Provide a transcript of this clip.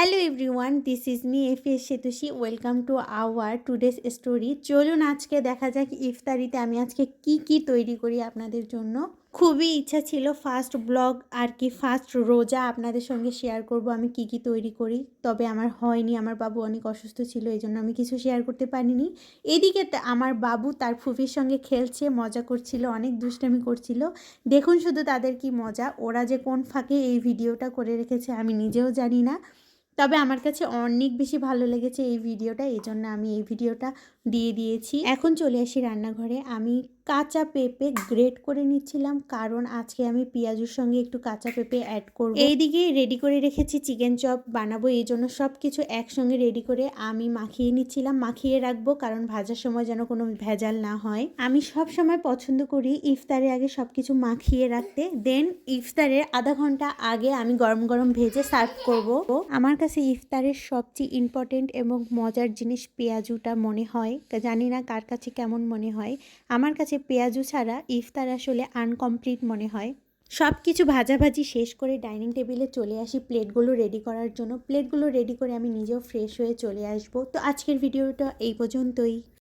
Hello everyone, this is me FS Setushi. Welcome to our today's story. চলুন আজকে দেখা যাক ইফতারিতে আমি আজকে কি তৈরি করি আপনাদের জন্য। খুবই ইচ্ছা ছিল ফার্স্ট ব্লগ আর কি ফার্স্ট রোজা আপনাদের সঙ্গে শেয়ার করব আমি কি তৈরি করি, তবে আমার হয়নি। আমার বাবু অনেক অসুস্থ ছিল, এই জন্য আমি কিছু শেয়ার করতে পারিনি। এদিকে আমার বাবু তার ফুফির সঙ্গে খেলছে, মজা করছিল, অনেক দুষ্টামি করছিল। দেখুন শুধু তাদের কি মজা। ওরা যে কোন ফাঁকে এই ভিডিওটা করে রেখেছে আমি নিজেও জানি না, তবে আমার কাছে অনেক বেশি ভালো লেগেছে এই ভিডিওটা, এই জন্য আমি এই ভিডিওটা দিয়ে দিয়েছি। এখন চলে আসি রান্নাঘরে। আমি কাঁচা পেঁপে গ্রেট করে নিচ্ছিলাম, কারণ আজকে আমি পেঁয়াজুর সঙ্গে একটু কাঁচা পেঁপে অ্যাড করব। এইদিকে রেডি করে রেখেছি চিকেন চপ বানাবো, এই জন্য সব কিছু একসঙ্গে রেডি করে আমি মাখিয়ে নিচ্ছিলাম। মাখিয়ে রাখবো কারণ ভাজার সময় যেন কোনো ভেজাল না হয়। আমি সব সময় পছন্দ করি ইফতারের আগে সব কিছু মাখিয়ে রাখতে, দেন ইফতারের আধা ঘন্টা আগে আমি গরম গরম ভেজে সার্ভ করব। আমার কাছে ইফতারের সবচেয়ে ইম্পর্টেন্ট এবং মজার জিনিস পেঁয়াজুটা মনে হয়, জানি না কার কাছে কেমন মনে হয়। আমার কাছে পেঁয়াজু ছাড়া ইফতার আসলে আনকমপ্লিট মনে হয়। সব কিছু ভাজাভাজি শেষ করে ডাইনিং টেবিলে চলে আসি প্লেটগুলো রেডি করার জন্য। প্লেটগুলো রেডি করে আমি নিজেও ফ্রেশ হয়ে চলে আসব। তো আজকের ভিডিওটা এই পর্যন্তই।